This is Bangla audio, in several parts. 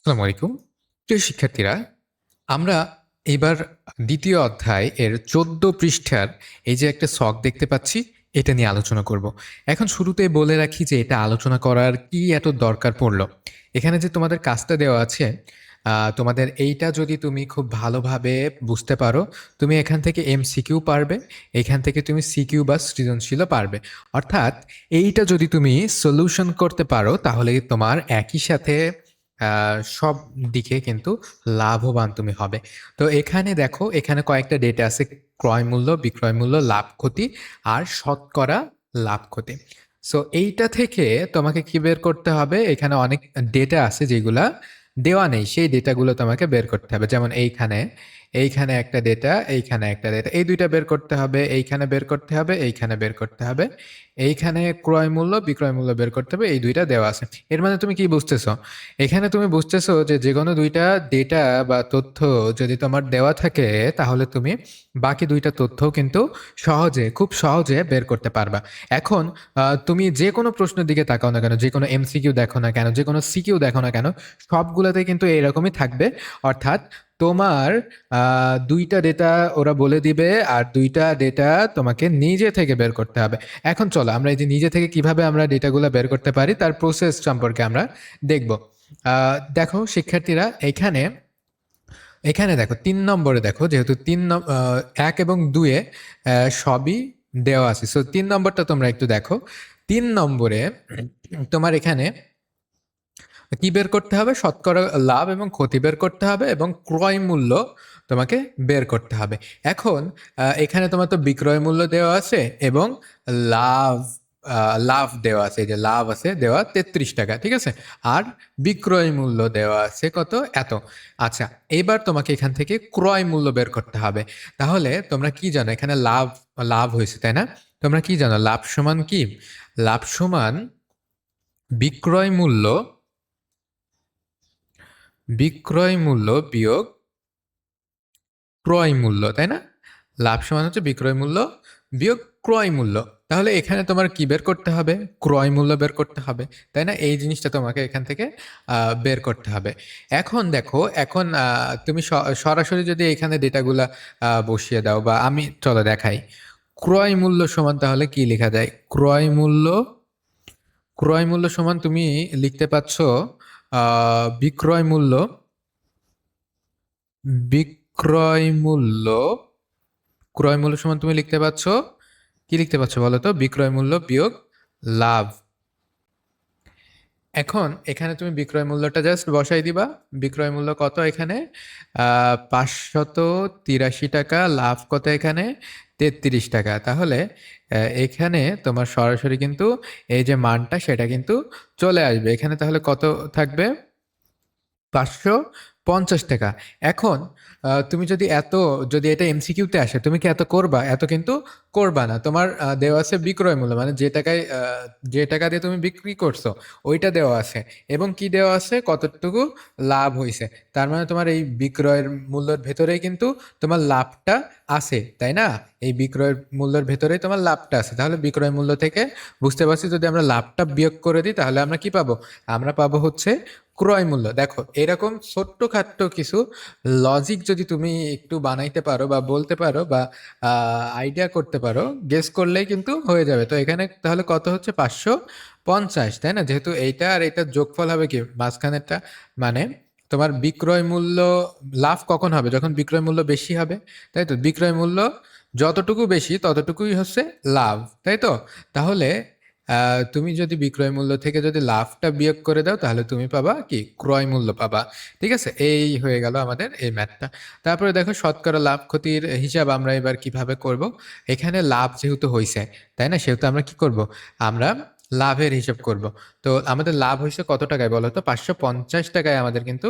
আসসালামু আলাইকুম। প্রিয় শিক্ষার্থীরা, আমরা এবার দ্বিতীয় অধ্যায় এর ১৪ পৃষ্ঠার এই যে একটা ছক দেখতে পাচ্ছি, এটা নিয়ে আলোচনা করব। এখন শুরুতেই বলে রাখি যে এটা আলোচনা করার কি এত দরকার পড়ল। এখানে যে তোমাদের কাজটা দেওয়া আছে, তোমাদের এইটা যদি তুমি খুব ভালোভাবে বুঝতে পারো, তুমি এখান থেকে এমসিকিউ পারবে, এখান থেকে তুমি সিকিউ বা সৃজনশীলও পারবে। অর্থাৎ এইটা যদি তুমি সলিউশন করতে পারো তাহলে তোমার একই সাথে সব দিকে কিন্তু লাভবান তুমি হবে। তো এখানে দেখো, এখানে কয়েকটা ডেটা আছে: ক্রয় মূল্য, বিক্রয় মূল্য, লাভ ক্ষতি আর শতকরা লাভ ক্ষতি। সো এইটা থেকে তোমাকে কি বের করতে হবে? এখানে অনেক ডেটা আছে যেগুলা দেওয়া নেই, সেই ডেটাগুলো তোমাকে বের করতে হবে। যেমন এইখানে এইখানে একটা ডেটা, এইখানে একটা ডেটা, এই দুইটা বের করতে হবে, এইখানে বের করতে হবে, এইখানে বের করতে হবে, এইখানে ক্রয় মূল্য বিক্রয় মূল্য বের করতে হবে। এই দুইটা দেওয়া আছে। এর মানে তুমি কি বুঝতেছো? এখানে তুমি বুঝতেছো যে যেকোনো দুইটা ডেটা বা তথ্য যদি তোমার দেওয়া থাকে তাহলে তুমি বাকি দুইটা তথ্যও কিন্তু খুব সহজে বের করতে পারবা। এখন তুমি যে কোনো প্রশ্নের দিকে তাকাও না কেন, যে কোনো এমসিকিউ দেখো না কেন, যে কোনো সিকিউ দেখো না কেন, সবগুলোতে কিন্তু এরকমই থাকবে। অর্থাৎ তোমার দুইটা ডেটা ওরা বলে দিবে আর দুইটা ডেটা তোমাকে নিজে থেকে বের করতে হবে। এখন চলো আমরা এই যে নিজে থেকে কিভাবে আমরা ডেটাগুলো বের করতে পারি তার প্রসেস সম্পর্কে আমরা দেখব। দেখো শিক্ষার্থীরা, এখানে এখানে দেখো ৩ নম্বরে দেখো, যেহেতু ১ এবং ২ এ সবই দেওয়া আছে। সো ৩ নম্বরটা তোমরা একটু দেখো। ৩ নম্বরে তোমার এখানে কি বের করতে হবে? শতকরা লাভ এবং ক্ষতি বের করতে হবে এবং ক্রয় মূল্য তোমাকে বের করতে হবে। এখন এখানে তোমার তো বিক্রয় মূল্য দেওয়া আছে এবং লাভ লাভ দেওয়া আছে। এই যে লাভ আছে দেওয়া ৩৩ টাকা, ঠিক আছে? আর বিক্রয় মূল্য দেওয়া আছে কত? এত। আচ্ছা, এবার তোমাকে এখান থেকে ক্রয় মূল্য বের করতে হবে। তাহলে তোমরা কি জানো? এখানে লাভ লাভ হয়েছে, তাই না? তোমরা কি জানো লাভ সমান কি? লাভ সমান বিক্রয় মূল্য বিক্রয় মূল্য বিয়োগ ক্রয় মূল্য, তাই না? লাভ সমান হচ্ছে বিক্রয় মূল্য বিয়োগ ক্রয় মূল্য। তাহলে এখানে তোমার কি বের করতে হবে? ক্রয় মূল্য বের করতে হবে, তাই না? এই জিনিসটা তোমাকে এখান থেকে বের করতে হবে। এখন দেখো, এখন তুমি সরাসরি যদি এখানে ডেটাগুলা বসিয়ে দাও, বা আমি চলো দেখাই। ক্রয় মূল্য সমান তাহলে কি লেখা যায়? ক্রয় মূল্য সমান তুমি লিখতে পাচ্ছ বিক্রয় মূল্য বিক্রয় মূল্য ক্রয় মূল্য সমান তুমি লিখতে পাচ্ছ, কি লিখতে পাচ্ছ বলো তো? বিক্রয় মূল্য বিয়োগ লাভ। এখন এখানে তুমি বিক্রয় মূল্যটা জাস্ট বসাই দিবা। বিক্রয় মূল্য কত এখানে? ৫৮৩ টাকা। লাভ কত এখানে? ৩৩ টাকা। তাহলে এখানে তোমার সরাসরি কিন্তু এই যে মানটা সেটা কিন্তু চলে আসবে। এখানে তাহলে কত থাকবে? ৫৫০ টাকা। এখন তুমি যদি এটা এমসিকিউতে আসে, তুমি কি এত করবা? এত কিন্তু করবা না। তোমার দেওয়া আছে বিক্রয় মূল্য, মানে যে টাকা দিয়ে তুমি বিক্রি করছো ওইটা দেওয়া আছে, এবং কি দেওয়া আছে? কতটুকু লাভ হইছে। তার মানে তোমার এই বিক্রয়ের মূল্যের ভেতরেই কিন্তু তোমার লাভটা আছে, তাই না? এই বিক্রয়ের মূল্যের ভেতরেই তোমার লাভটা আছে। তাহলে বিক্রয় মূল্য থেকে বুঝতে পারছি, যদি আমরা লাভটা বিয়োগ করে দিই তাহলে আমরা কি পাবো? আমরা পাবো হচ্ছে ক্রয় মূল্য। দেখো, এরকম ছোট্টখাট্ট কিছু লজিক যদি তুমি একটু বানাইতে পারো বা বলতে পারো বা আইডিয়া করতে পারো, গেস করলেই কিন্তু হয়ে যাবে। তো এখানে তাহলে কত হচ্ছে? ৫৫০, তাই না? যেহেতু এইটা আর এইটার যোগফল হবে কি মাঝখানেরটা, মানে তোমার বিক্রয় মূল্য। লাভ কখন হবে? যখন বিক্রয় মূল্য বেশি হবে, তাই তো? বিক্রয় মূল্য যতটুকু বেশি ততটুকুই হচ্ছে লাভ, তাই তো? তাহলে তুমি যদি বিক্রয় মূল্য থেকে যদি লাভটা বিয়োগ করে দাও তাহলে তুমি পাবা কি? ক্রয় মূল্য পাবা। ঠিক আছে? এই হয়ে গেল আমাদের এই ম্যাথটা। তারপরে দেখো, শতকরা লাভ ক্ষতির হিসাব আমরা এবার কিভাবে করব? এখানে লাভ যেহেতু হইছে, তাই না? সেহেতু আমরা কি করব? আমরা লাভের হিসাব করব। তো আমাদের লাভ হয়েছে কত টাকায় বলো তো? ৫৫০ টাকায় আমাদের কিন্তু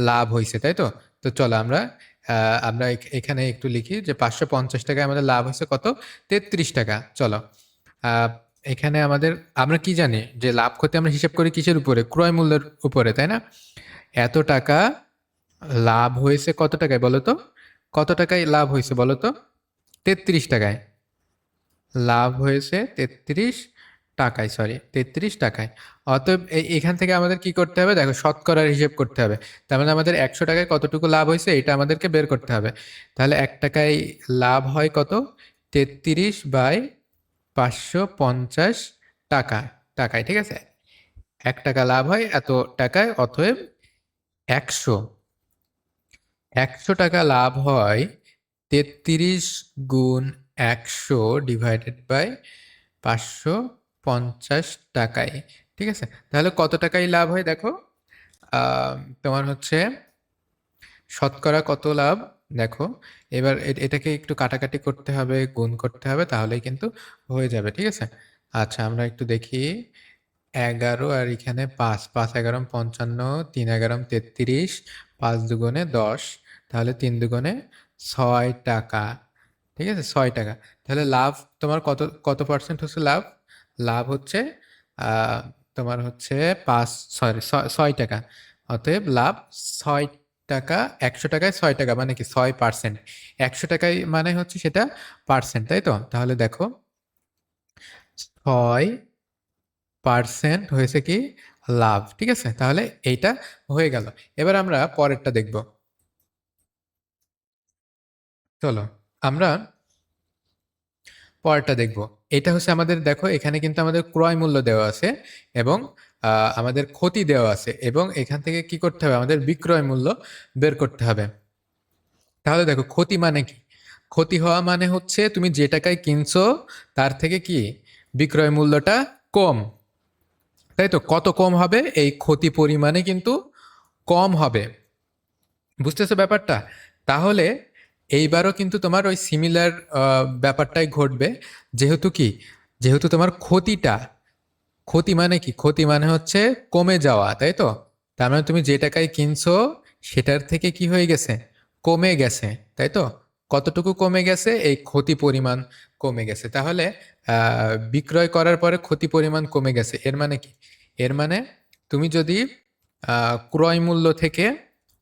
লাভ হয়েছে, তাই তো? তো চলো আমরা এখানে একটু লিখি যে ৫৫০ টাকায় আমাদের লাভ হয়েছে কত? ৩৩ টাকা। চলো, আহ, এখানে আমরা কি জানি যে লাভ ক্ষতি আমরা হিসাব করি কিসের উপরে? ক্রয় মূল্যের উপরে, তাই না? এত টাকা লাভ হয়েছে কত টাকায় বলো তো? কত টাকায় লাভ হয়েছে বলো তো? ৩৩ টাকায় লাভ হয়েছে। ৩৩ টাকায়, সরি 33 টাকায়। অতএব এখান থেকে আমাদের কি করতে হবে, দেখো শতকরার হিসেব করতে হবে। তার মানে আমাদের 100 টাকায় কতটুকু লাভ হয়েছে এটা আমাদেরকে বের করতে হবে। তাহলে 1 টাকায় লাভ হয় কত, 33/550 টাকা, টাকায়, ঠিক আছে। 1 টাকা লাভ হয় এত টাকায়, অতএব 100 টাকা লাভ হয় 33 গুণ 100 ডিভাইডেড বাই 550 টাকায়, ঠিক আছে। তাহলে কত টাকায় লাভ হয় দেখো, তোমার হচ্ছে শতকরা কত লাভ, দেখো এবার এটাকে একটু কাটাকাটি করতে হবে, গুণ করতে হবে, তাহলেই কিন্তু হয়ে যাবে, ঠিক আছে। আচ্ছা আমরা একটু দেখি, 11 আর এখানে 5, 5 11 55, 3 11 33, 5 দুগুণে 10, তাহলে 3 দুগুণে 6 টাকা, ঠিক আছে, 6 টাকা। তাহলে লাভ তোমার কত কত পার্সেন্ট হচ্ছে লাভ, লাভ হচ্ছে আহ, তোমার হচ্ছে 6 টাকা। অতএব লাভ 6 টাকা, 100 টাকায় 6 টাকা মানে কি 6%। 100 টাকায় মানে হচ্ছে সেটা পার্সেন্ট, তাই তো। তাহলে দেখো 6% হয়েছে কি লাভ, ঠিক আছে। তাহলে এইটা হয়ে গেল। এবার আমরা পরেরটা দেখব, চলো আমরা পরেরটা দেখব। এটা হচ্ছে আমাদের, দেখো এখানে কিন্তু আমাদের ক্রয় মূল্য দেওয়া আছে এবং আমাদের ক্ষতি দেওয়া আছে, এবং এখান থেকে কি করতে হবে, আমাদের বিক্রয় মূল্য বের করতে হবে। তাহলে দেখো ক্ষতি মানে কি, ক্ষতি হওয়া মানে হচ্ছে তুমি যে টাকায় কিনছো তার থেকে কি বিক্রয় মূল্যটা কম, তাই তো। কত কম হবে, এই ক্ষতি পরিমাণে কিন্তু কম হবে, বুঝতেছো ব্যাপারটা। তাহলে এইবারও কিন্তু তোমার ওই সিমিলার ব্যাপারটাই ঘটবে, যেহেতু কি, যেহেতু তোমার ক্ষতিটা, ক্ষতি মানে কি, ক্ষতি মানে হচ্ছে কমে যাওয়া, তাই তো। তার মানে তুমি যে টাকায় কিনছো সেটার থেকে কি হয়ে গেছে, কমে গেছে, তাই তো। কতটুকু কমে গেছে, এই ক্ষতি পরিমাণ কমে গেছে। তাহলে বিক্রয় করার পরে ক্ষতি পরিমাণ কমে গেছে, এর মানে কি, এর মানে তুমি যদি ক্রয় মূল্য থেকে,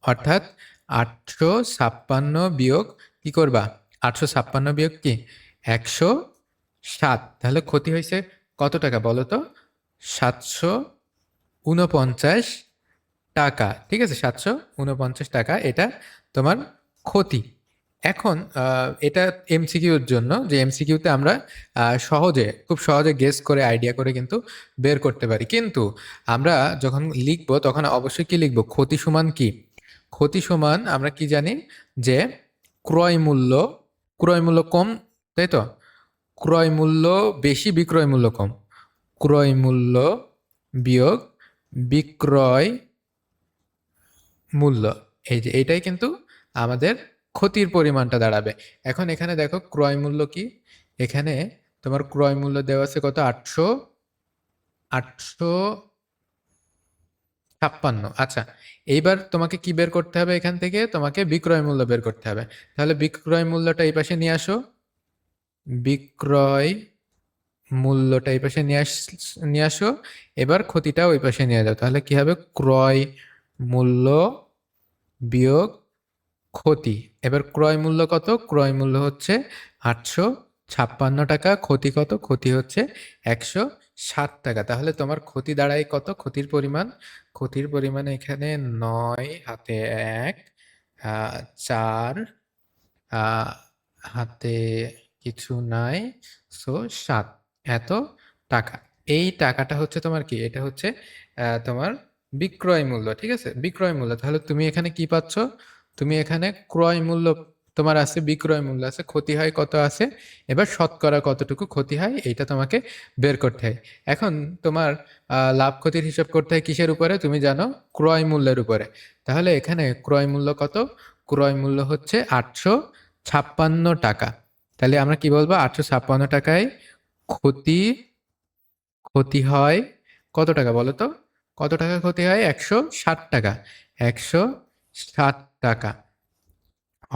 অর্থাৎ 856 বিয়োগ কি করবা, 856 বিয়োগ কি 107, তাহলে ক্ষতি হয়েছে কত টাকা বলো তো, 749 টাকা, ঠিক আছে, 749 টাকা, এটা তোমার ক্ষতি। এখন এটা এমসিকিউর জন্য, যে এমসিকিউতে আমরা সহজে, খুব সহজে গেস করে, আইডিয়া করে কিন্তু বের করতে পারি, কিন্তু আমরা যখন লিখবো তখন অবশ্যই কি লিখবো, ক্ষতি সমান কি, ক্ষতি সমান আমরা কি জানি, যে ক্রয় মূল্য, ক্রয় মূল্য কম, তাই তো। ক্রয় মূল্য বেশি, বিক্রয় মূল্য কম, ক্রয় মূল্য বিয়োগ বিক্রয় মূল্য, এই যে এইটাই কিন্তু আমাদের ক্ষতির পরিমাণটা দাঁড়াবে। এখন এখানে দেখো ক্রয় মূল্য কি, এখানে তোমার ক্রয় মূল্য দেওয়া আছে কত, 856। আচ্ছা, এইবার তোমাকে কি বের করতে হবে, এখান থেকে তোমাকে বিক্রয় মূল্য বের করতে হবে। তাহলে বিক্রয় মূল্যটা এই পাশে নিয়ে আসো, বিক্রয় মূল্যটা এই পাশে নিয়ে আসো, এবার ক্ষতিটা ওই পাশে নিয়ে যাও, তাহলে কি হবে, ক্রয় মূল্য বিয়োগ ক্ষতি। এবার ক্রয় মূল্য কত, ক্রয় মূল্য হচ্ছে 856 টাকা, ক্ষতি কত, ক্ষতি হচ্ছে 107 টাকা। তাহলে তোমার ক্ষতি দাঁড়ায় কত, ক্ষতির পরিমাণ, ক্ষতির পরিমাণ এখানে 9 হাতে 1, 4 হাতে কিছু নাই, সো 7, এত টাকা। এই টাকাটা হচ্ছে তোমার কি, এটা হচ্ছে তোমার বিক্রয় মূল্য, ঠিক আছে, বিক্রয় মূল্য। তাহলে তুমি এখানে কি পাচ্ছ, তুমি এখানে ক্রয় মূল্য তোমার আছে, বিক্রয় মূল্য আছে, ক্ষতি হয় কত আছে, এবার শতকরা কতটুকু ক্ষতি হয় এইটা তোমাকে বের করতে হয়। এখন তোমার লাভ ক্ষতির হিসাব করতে হয় কিসের উপরে, তুমি জানো, ক্রয় মূল্যের উপরে। তাহলে এখানে ক্রয় মূল্য কত, ক্রয় মূল্য হচ্ছে 856 টাকা। তাহলে আমরা কি বলবো, 856 টাকায় ক্ষতি, ক্ষতি হয় কত টাকা বলো তো, কত টাকা ক্ষতি হয়, 160 টাকা, 160 টাকা।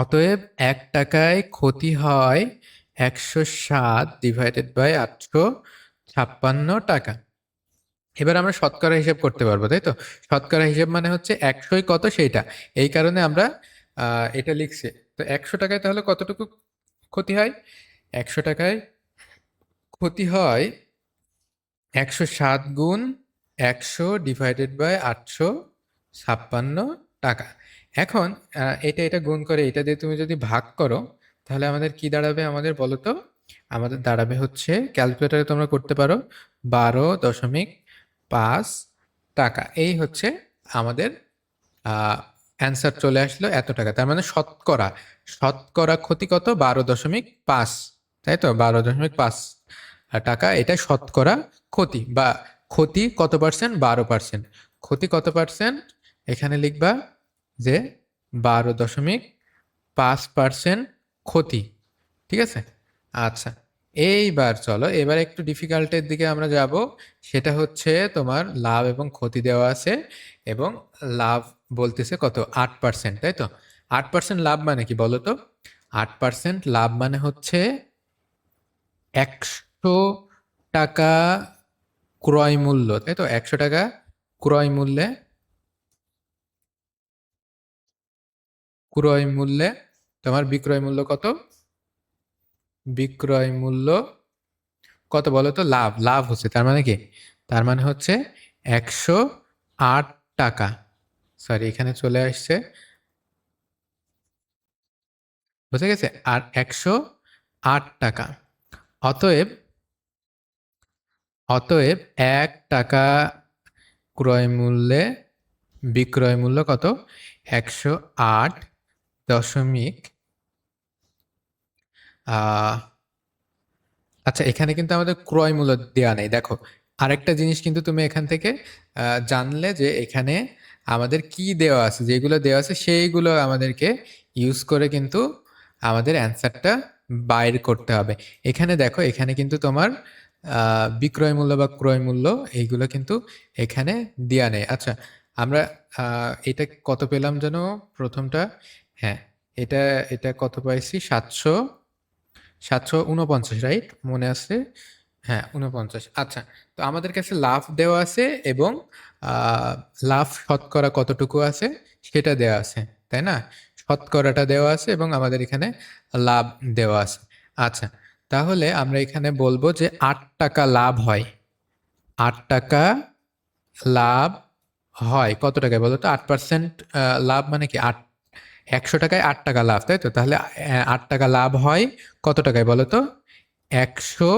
অতএব 1 টাকায় ক্ষতি হয় 107 ডিভাইডেড বাই 856 টাকা। এবার আমরা শতকরা হিসেব করতে পারবো, তাই তো। শতকরা হিসেব মানে হচ্ছে 100ই কত সেইটা, এই কারণে আমরা এটা লিখছি। তো 100 টাকায় তাহলে কতটুকু ক্ষতি হয়, 100 টাকায় ক্ষতি হয় 107 গুণ 100 ডিভাইডেড বাই 856 টাকা। এখন এটা গুণ করে এটা দিয়ে তুমি যদি ভাগ করো তাহলে আমাদের কি দাঁড়াবে আমাদের বলো তো? আমাদের দাঁড়াবে হচ্ছে, ক্যালকুলেটরে তোমরা করতে পারো, 12.5 টাকা। এই হচ্ছে আমাদের অ্যান্সার চলে আসলো এত টাকা। তার মানে শতকরা শতকরা ক্ষতি কত? 12.5, তাই তো? 12.5 টাকা, এটা শতকরা ক্ষতি, বা ক্ষতি কত পার্সেন্ট? 12%। ক্ষতি কত পার্সেন্ট? এখানে লিখবা যে 12.5% ক্ষতি। ঠিক আছে? আচ্ছা, এইবার চলো, এবার একটু ডিফিকাল্টের দিকে আমরা যাব। সেটা হচ্ছে তোমার লাভ এবং ক্ষতি দেওয়া আছে, এবং লাভ বলতেছে কত? 8%, তাই তো? 8% লাভ মানে কি বলো তো? 8% লাভ মানে হচ্ছে 100 টাকা ক্রয় মূল্য, তাই তো? 100 টাকা ক্রয় মূল্যে তোমার বিক্রয় মূল্য কত? বিক্রয় মূল্য কত বলো তো? লাভ হচ্ছে, তার মানে কি? তার মানে হচ্ছে 108 টাকা। সরি, এখানে চলে আসছে, বুঝে গেছে? আর 108 টাকা। অতএব অতএব 1 টাকা ক্রয় মূল্যে বিক্রয় মূল্য কত? 108 আহ আচ্ছা, এখানে কিন্তু আমাদের ক্রয় মূল্য দেওয়া নেই। দেখো, আরেকটা জিনিস কিন্তু তুমি এখান থেকে জানলে যে এখানে আমাদের কি দেওয়া আছে, যেগুলো দেওয়া আছে সেইগুলো আমাদেরকে ইউজ করে কিন্তু আমাদের অ্যান্সারটা বাইর করতে হবে। এখানে দেখো, এখানে কিন্তু তোমার বিক্রয় মূল্য বা ক্রয় মূল্য এইগুলো কিন্তু এখানে দেওয়া নেই। আচ্ছা, আমরা এটা কত পেলাম যেন প্রথমটা? হ্যাঁ, এটা এটা কত পাইছি? 749, রাইট? মনে আছে? হ্যাঁ, 49। আচ্ছা, তো আমাদের কাছে লাভ দেওয়া আছে, এবং লাভ শতকরা কতটুকু আছে সেটা দেওয়া আছে, তাই না? শতকরাটা দেওয়া আছে এবং আমাদের এখানে লাভ দেওয়া আছে। আচ্ছা, তাহলে আমরা এখানে বলবো যে 8 টাকা লাভ হয়। 8 টাকা লাভ হয় কত টাকায় বলো তো? 8% লাভ মানে কি? 100 টাকায় 8 টাকা লাভ, তাই তো? তাহলে 8 টাকা লাভ হয় কত টাকায় বলো তো? 100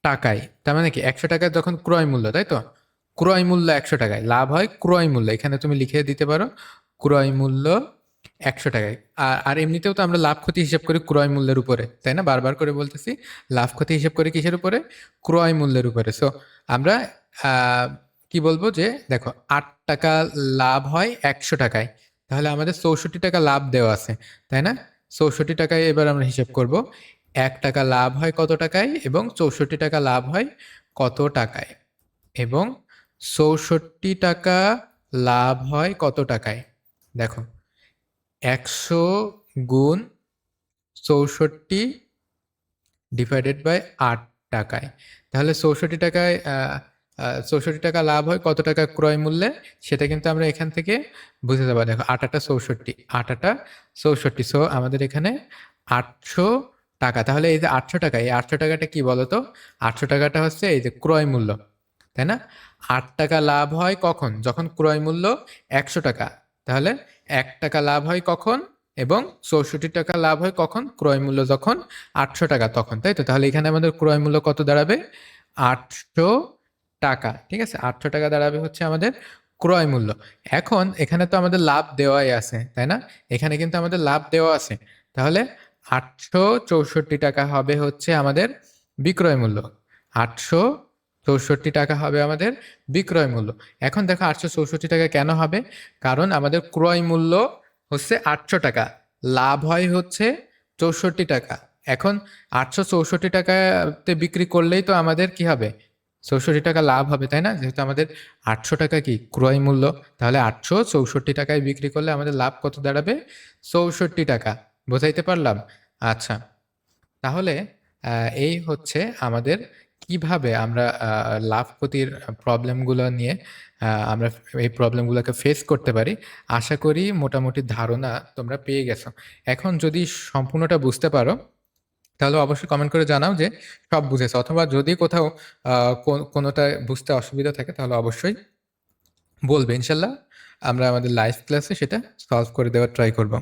টাকায়। তার মানে কি 100 টাকায় যখন ক্রয় মূল্য, তাই তো? ক্রয় মূল্য 100 টাকায়, লাভ হয় ক্রয় মূল্য। এখানে তুমি লিখে দিতে পারো ক্রয় মূল্য 100 টাকায়। আর এমনিতেও তো আমরা লাভ ক্ষতি হিসাব করি ক্রয় মূল্যের উপরে, তাই না? বারবার করে বলতেছি, লাভ ক্ষতি হিসাব করি কিসের উপরে? ক্রয় মূল্যের উপরে। সো আমরা আহ, কি বলবো যে দেখো, 8 টাকা লাভ হয় 100 টাকায়, তাহলে আমাদের 64 টাকা লাভ দেওয়া আছে, তাই না? 64 টাকায় এবার আমরা হিসাব করব 1 টাকা লাভ হয় কত টাকায়, এবং 64 টাকা লাভ হয় কত টাকায়, এবং 64 টাকা লাভ হয় কত টাকায়? দেখো, 100 গুণ 64 ডিভাইডেড বাই 8 টাকায়। তাহলে 64 টাকায় 64 টাকা লাভ হয় কত টাকা ক্রয় মূল্যে, সেটা কিন্তু আমরা এখান থেকে বুঝে যাবো। দেখো, 8 8 64, সো আমাদের এখানে 800 টাকা। তাহলে এই যে 800 টাকা, এই 800 টাকাটা কি বলতো? 800 টাকাটা হচ্ছে এই যে ক্রয় মূল্য, তাই না? 8 টাকা লাভ হয় কখন? যখন ক্রয় মূল্য 100 টাকা। তাহলে 1 টাকা লাভ হয় কখন, এবং 64 টাকা লাভ হয় কখন? ক্রয় মূল্য যখন 800 টাকা তখন, তাই তো? তাহলে এখানে আমাদের ক্রয় মূল্য কত দাঁড়াবে? 800 টাকা। ঠিক আছে, 800 টাকা দাঁড়াবে হচ্ছে আমাদের ক্রয় মূল্য। এখন এখানে তো আমাদের লাভ দেওয়াই আছে, তাই না? এখানে কিন্তু আমাদের লাভ দেওয়া আছে। তাহলে 864 টাকা হবে হচ্ছে আমাদের বিক্রয় মূল্য। 864 টাকা হবে আমাদের বিক্রয় মূল্য। এখন দেখো, 864 টাকা কেন হবে? কারণ আমাদের ক্রয় মূল্য হচ্ছে 800 টাকা, লাভ হয় হচ্ছে 64 টাকা। এখন 864 টাকাতে বিক্রি করলেই তো আমাদের কি হবে? 64 টাকা লাভ হবে, তাই না? যেহেতু আমাদের 800 টাকা কি ক্রয় মূল্য, তাহলে 864 টাকায় বিক্রি করলে আমাদের লাভ কত দাঁড়াবে? 64 টাকা। বোঝাইতে পারলাম? আচ্ছা, তাহলে এই হচ্ছে আমাদের কিভাবে আমরা লাভ ক্ষতির প্রবলেমগুলো নিয়ে আমরা এই প্রবলেমগুলোকে ফেস করতে পারি। আশা করি মোটামুটি ধারণা তোমরা পেয়ে গেছো। এখন যদি সম্পূর্ণটা বুঝতে পারো তাহলে অবশ্যই কমেন্ট করে জানাও যে সব বুঝেছো, অথবা যদি কোথাও কোনোটা বুঝতে অসুবিধা থাকে তাহলে অবশ্যই বলবে। ইনশাল্লাহ আমরা আমাদের লাইভ ক্লাসে সেটা সলভ করে দেওয়ার ট্রাই করব।